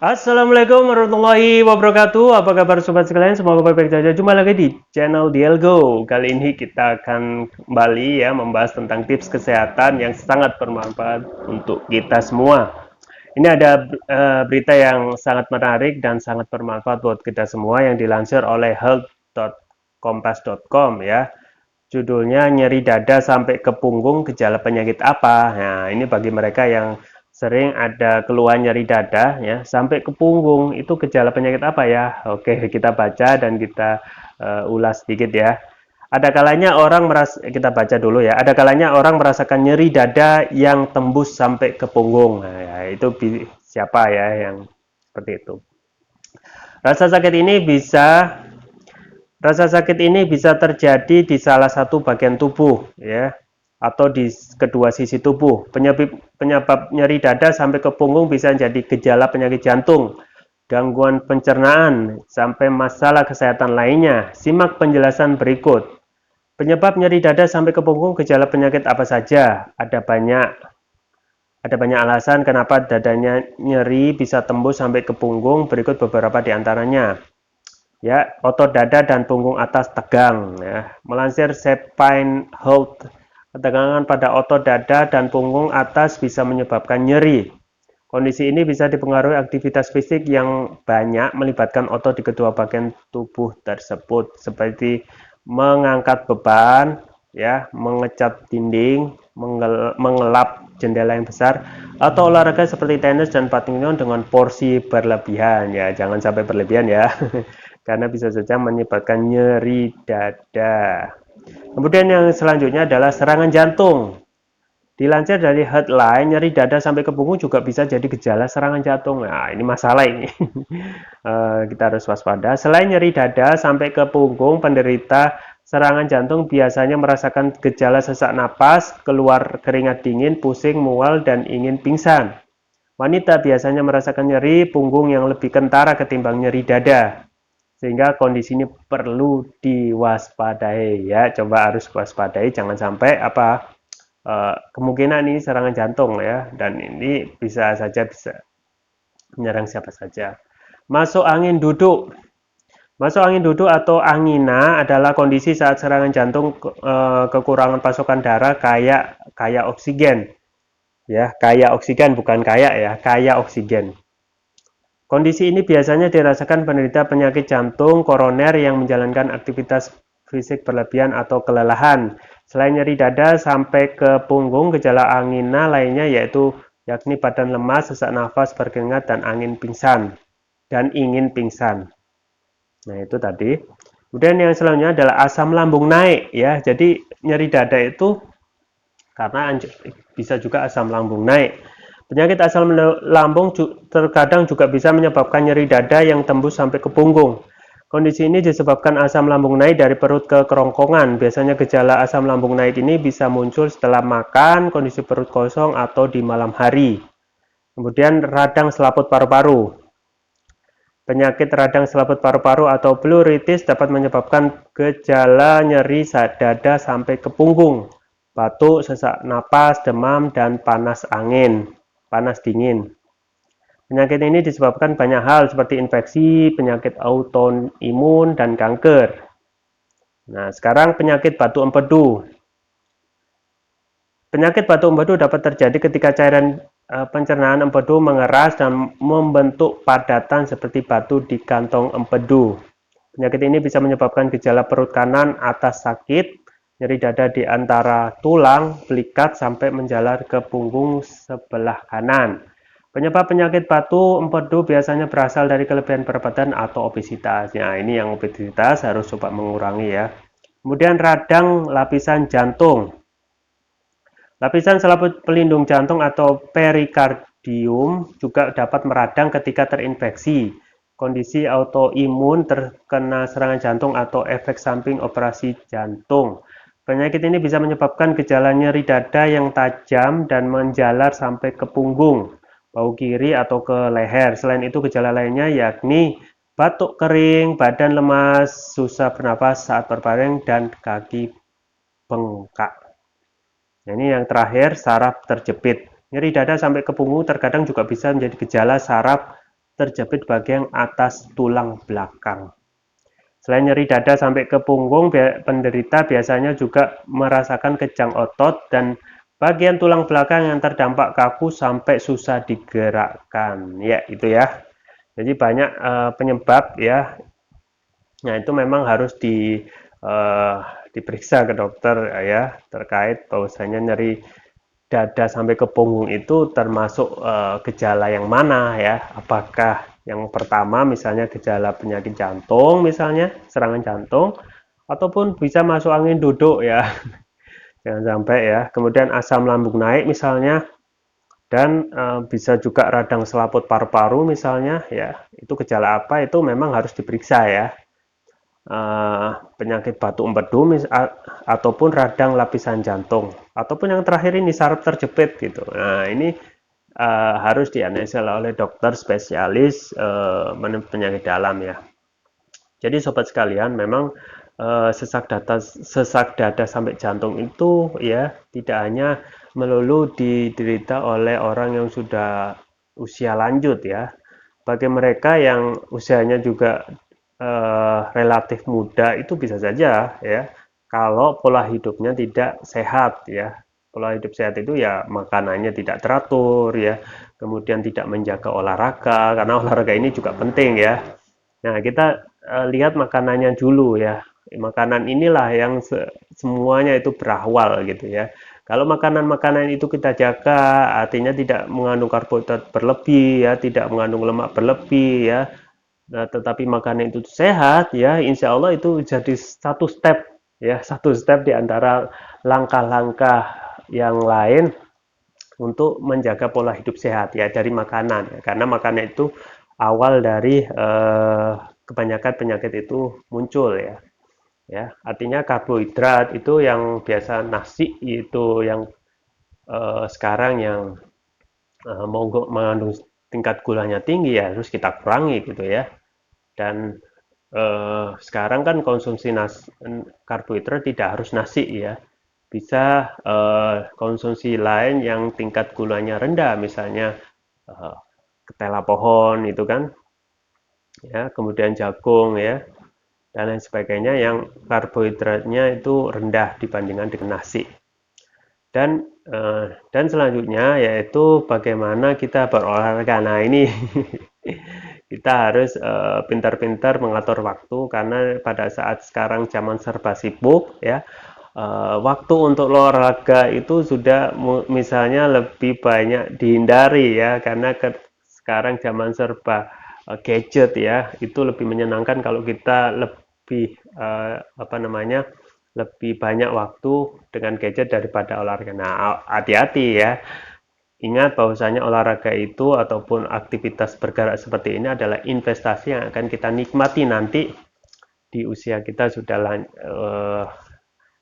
Assalamualaikum warahmatullahi wabarakatuh. Apa kabar sobat sekalian? Semoga baik-baik saja. Jumpa lagi di channel Dielgo. Kali ini kita akan kembali ya membahas tentang tips kesehatan yang sangat bermanfaat untuk kita semua. Ini ada berita yang sangat menarik dan sangat bermanfaat buat kita semua yang dilansir oleh health.kompas.com ya. Judulnya nyeri dada sampai ke punggung, gejala penyakit apa? Nah, ini bagi mereka yang sering ada keluhan nyeri dada ya sampai ke punggung, itu gejala penyakit apa ya? Oke, kita baca dan kita ulas sedikit ya. Ada kalanya orang kita baca dulu ya. Ada kalanya orang merasakan nyeri dada yang tembus sampai ke punggung. Nah, ya, itu siapa ya yang seperti itu? Rasa sakit ini bisa Rasa sakit ini bisa terjadi di salah satu bagian tubuh, ya, atau di kedua sisi tubuh. Penyebab nyeri dada sampai ke punggung bisa jadi gejala penyakit jantung, gangguan pencernaan, sampai masalah kesehatan lainnya. Simak penjelasan berikut. Penyebab nyeri dada sampai ke punggung, gejala penyakit apa saja? Ada banyak alasan kenapa dadanya nyeri bisa tembus sampai ke punggung. Berikut beberapa di antaranya. Ya, otot dada dan punggung atas tegang ya. Melansir Sepine Health, ketegangan pada otot dada dan punggung atas bisa menyebabkan nyeri. Kondisi ini bisa dipengaruhi aktivitas fisik yang banyak melibatkan otot di kedua bagian tubuh tersebut, seperti mengangkat beban, ya, mengecat dinding, mengelap jendela yang besar, atau olahraga seperti tenis dan badminton dengan porsi berlebihan. Ya, jangan sampai berlebihan ya. Karena bisa saja menyebabkan nyeri dada. Kemudian yang selanjutnya adalah serangan jantung. Dilansir dari headline, nyeri dada sampai ke punggung juga bisa jadi gejala serangan jantung. Nah, ini masalah ini. Kita harus waspada. Selain nyeri dada sampai ke punggung, penderita serangan jantung biasanya merasakan gejala sesak napas, keluar keringat dingin, pusing, mual, dan ingin pingsan. Wanita biasanya merasakan nyeri punggung yang lebih kentara ketimbang nyeri dada, sehingga kondisi ini perlu diwaspadai ya. Coba harus waspadai, jangan sampai kemungkinan ini serangan jantung ya, dan ini bisa menyerang siapa saja. Masuk angin duduk. Masuk angin duduk atau angina adalah kondisi saat serangan jantung kekurangan pasokan darah kaya oksigen ya, kaya oksigen bukan kaya ya, kaya oksigen. Kondisi ini biasanya dirasakan penderita penyakit jantung koroner yang menjalankan aktivitas fisik berlebihan atau kelelahan. Selain nyeri dada sampai ke punggung, gejala angina lainnya yakni badan lemas, sesak nafas, berkeringat, dan ingin pingsan. Nah, itu tadi. Kemudian yang selanjutnya adalah asam lambung naik ya. Jadi nyeri dada itu karena bisa juga asam lambung naik. Penyakit asam lambung terkadang juga bisa menyebabkan nyeri dada yang tembus sampai ke punggung. Kondisi ini disebabkan asam lambung naik dari perut ke kerongkongan. Biasanya gejala asam lambung naik ini bisa muncul setelah makan, kondisi perut kosong, atau di malam hari. Kemudian radang selaput paru-paru. Penyakit radang selaput paru-paru atau pleuritis dapat menyebabkan gejala nyeri dada sampai ke punggung, batuk, sesak napas, demam, dan panas dingin. Penyakit ini disebabkan banyak hal seperti infeksi, penyakit autoimun, dan kanker. Nah, sekarang penyakit batu empedu. Penyakit batu empedu dapat terjadi ketika cairan pencernaan empedu mengeras dan membentuk padatan seperti batu di kantong empedu. Penyakit ini bisa menyebabkan gejala perut kanan atas sakit, nyeri dada di antara tulang, belikat, sampai menjalar ke punggung sebelah kanan. Penyebab penyakit batu empedu biasanya berasal dari kelebihan berat badan atau obesitas. Nah, ini yang obesitas harus coba mengurangi ya. Kemudian radang lapisan jantung. Lapisan selaput pelindung jantung atau perikardium juga dapat meradang ketika terinfeksi. Kondisi autoimun, terkena serangan jantung, atau efek samping operasi jantung. Penyakit ini bisa menyebabkan gejala nyeri dada yang tajam dan menjalar sampai ke punggung, bahu kiri, atau ke leher. Selain itu, gejala lainnya yakni batuk kering, badan lemas, susah bernapas saat berbaring, dan kaki bengkak. Nah, ini yang terakhir, saraf terjepit. Nyeri dada sampai ke punggung terkadang juga bisa menjadi gejala saraf terjepit bagian atas tulang belakang. Selain nyeri dada sampai ke punggung, penderita biasanya juga merasakan kejang otot dan bagian tulang belakang yang terdampak kaku sampai susah digerakkan. Ya, itu ya. Jadi banyak penyebab ya. Nah, itu memang harus diperiksa ke dokter ya, terkait bahwasanya nyeri dada sampai ke punggung itu termasuk gejala yang mana ya? Apakah yang pertama misalnya gejala penyakit jantung, misalnya serangan jantung, ataupun bisa masuk angin duduk ya, jangan sampai ya. Kemudian asam lambung naik misalnya, dan bisa juga radang selaput paru-paru misalnya ya. Itu gejala apa? Itu memang harus diperiksa ya. Penyakit batu empedu ataupun radang lapisan jantung, ataupun yang terakhir ini saraf terjepit gitu. Nah, ini harus dianalisa oleh dokter spesialis penyakit dalam ya. Jadi sobat sekalian, memang sesak dada sampai jantung itu ya tidak hanya melulu diderita oleh orang yang sudah usia lanjut ya. Bagi mereka yang usianya juga relatif muda itu bisa saja ya, kalau pola hidupnya tidak sehat ya. Pola hidup sehat itu ya makanannya tidak teratur ya, kemudian tidak menjaga olahraga, karena olahraga ini juga penting ya. Nah, kita lihat makanannya dulu ya. Makanan inilah yang semuanya itu berawal gitu ya. Kalau makanan-makanan itu kita jaga, artinya tidak mengandung karbohidrat berlebih ya, tidak mengandung lemak berlebih ya. Nah, tetapi makanan itu sehat ya, insya Allah itu jadi satu step ya, satu step di antara langkah-langkah yang lain untuk menjaga pola hidup sehat ya dari makanan. Karena makanan itu awal dari kebanyakan penyakit itu muncul ya. Ya, artinya karbohidrat itu yang biasa nasi itu yang sekarang yang mengandung tingkat gulanya tinggi ya harus kita kurangi gitu ya. Dan sekarang kan konsumsi karbohidrat tidak harus nasi ya, bisa konsumsi lain yang tingkat gulanya rendah, misalnya ketela pohon itu kan ya, kemudian jagung ya, dan lain sebagainya yang karbohidratnya itu rendah dibandingkan dengan nasi. Dan selanjutnya yaitu bagaimana kita berolahraga. Nah, ini kita harus pintar-pintar mengatur waktu, karena pada saat sekarang zaman serba sibuk ya, waktu untuk olahraga itu sudah misalnya lebih banyak dihindari ya, karena sekarang zaman serba gadget ya, itu lebih menyenangkan kalau kita lebih lebih banyak waktu dengan gadget daripada olahraga. Nah, hati-hati ya. Ingat bahwasanya olahraga itu ataupun aktivitas bergerak seperti ini adalah investasi yang akan kita nikmati nanti di usia kita sudah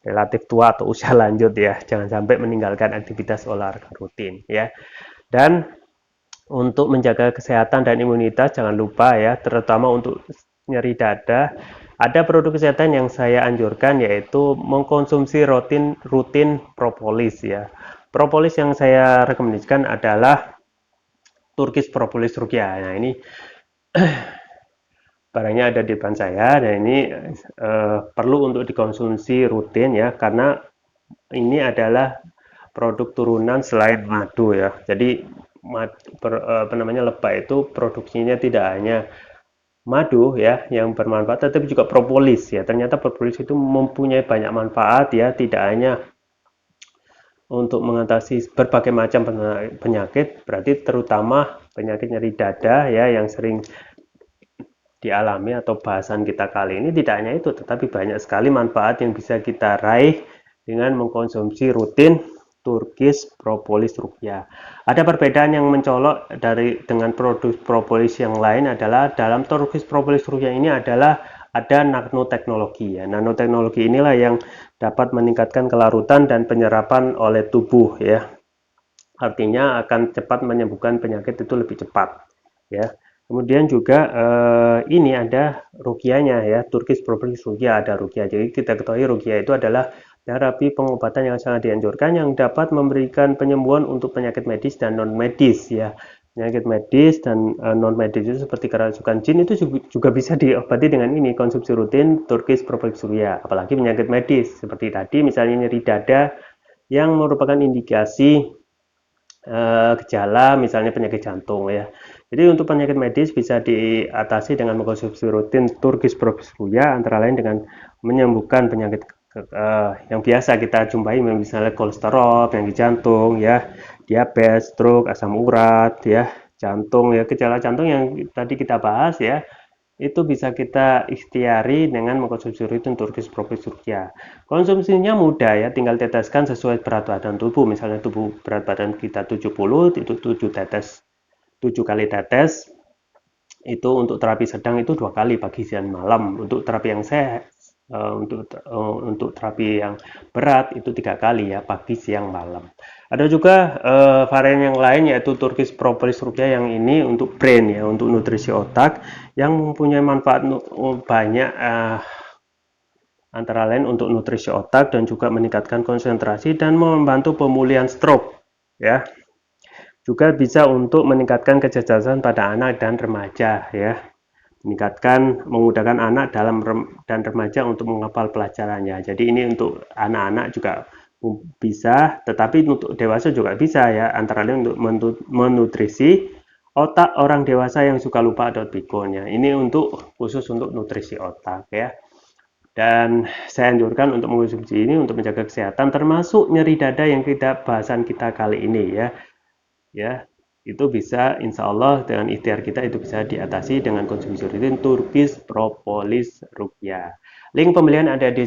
relatif tua atau usia lanjut ya. Jangan sampai meninggalkan aktivitas olahraga rutin ya. Dan untuk menjaga kesehatan dan imunitas jangan lupa ya, terutama untuk nyeri dada, ada produk kesehatan yang saya anjurkan yaitu mengkonsumsi rutin propolis ya. Propolis yang saya rekomendasikan adalah Turkish Propolis Rukia. Nah, ini barangnya ada di depan saya, dan ini perlu untuk dikonsumsi rutin ya, karena ini adalah produk turunan selain madu ya. Jadi lebah itu produksinya tidak hanya madu ya yang bermanfaat, tetapi juga propolis ya. Ternyata propolis itu mempunyai banyak manfaat ya, tidak hanya untuk mengatasi berbagai macam penyakit, berarti terutama penyakit nyeri dada ya yang sering dialami atau bahasan kita kali ini. Tidak hanya itu, tetapi banyak sekali manfaat yang bisa kita raih dengan mengkonsumsi rutin Turkish Propolis Rukia. Ada perbedaan yang mencolok dengan produk propolis yang lain adalah dalam Turkish Propolis Rukia ini adalah ada nanoteknologi ya. Nanoteknologi inilah yang dapat meningkatkan kelarutan dan penyerapan oleh tubuh ya. Artinya akan cepat menyembuhkan penyakit itu lebih cepat ya. Kemudian juga ini ada rukianya ya, Turkish Propolis Rukia, ada rukia. Jadi kita ketahui rukia itu adalah terapi pengobatan yang sangat dianjurkan yang dapat memberikan penyembuhan untuk penyakit medis dan non medis ya. Penyakit medis dan non medis itu seperti kerasukan jin itu juga bisa diobati dengan ini, konsumsi rutin Turkish Prophylaxis Surya. Apalagi penyakit medis seperti tadi misalnya nyeri dada yang merupakan indikasi gejala misalnya penyakit jantung ya. Jadi untuk penyakit medis bisa diatasi dengan mengkonsumsi rutin Turkish Prophylaxis Surya, antara lain dengan menyembuhkan penyakit yang biasa kita jumpai misalnya kolesterol, penyakit jantung ya, diabetes, stroke, asam urat ya, jantung ya, gejala jantung yang tadi kita bahas ya, itu bisa kita ikhtiari dengan mengkonsumsi rutin Turkish Prophylaxis Surya. Konsumsinya mudah ya, tinggal teteskan sesuai berat badan tubuh. Misalnya tubuh berat badan kita 70, itu 7 tetes, 7 kali tetes. Itu untuk terapi sedang itu 2 kali pagi siang malam. Untuk terapi yang sehat, untuk terapi yang berat itu 3 kali ya, pagi siang malam. Ada juga varian yang lain yaitu Turkish Prophylaxis Surya, yang ini untuk brain ya, untuk nutrisi otak yang mempunyai manfaat banyak, antara lain untuk nutrisi otak dan juga meningkatkan konsentrasi dan membantu pemulihan stroke ya. Juga bisa untuk meningkatkan kecerdasan pada anak dan remaja ya, memudahkan anak dan remaja untuk menghafal pelajarannya. Jadi ini untuk anak-anak juga bisa, tetapi untuk dewasa juga bisa ya, antara lain untuk menutrisi otak orang dewasa yang suka lupa atau pikun ya. Ini khusus untuk nutrisi otak ya. Dan saya anjurkan untuk mengonsumsi ini untuk menjaga kesehatan, termasuk nyeri dada yang bahasan kita kali ini ya. Ya, itu bisa insya Allah dengan ikhtiar kita itu bisa diatasi dengan konsumsi rutin Turkish Propolis Ruqyah. Link pembelian ada di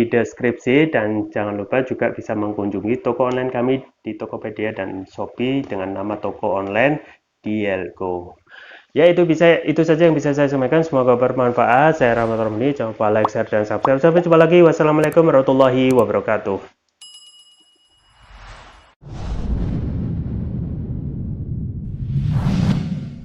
deskripsi, dan jangan lupa juga bisa mengunjungi toko online kami di Tokopedia dan Shopee dengan nama toko online Dielgo. Ya, itu saja yang bisa saya sampaikan. Semoga bermanfaat. Saya Rahmat Romli. Jangan lupa like, share, dan subscribe. Sampai jumpa lagi. Wassalamualaikum warahmatullahi wabarakatuh.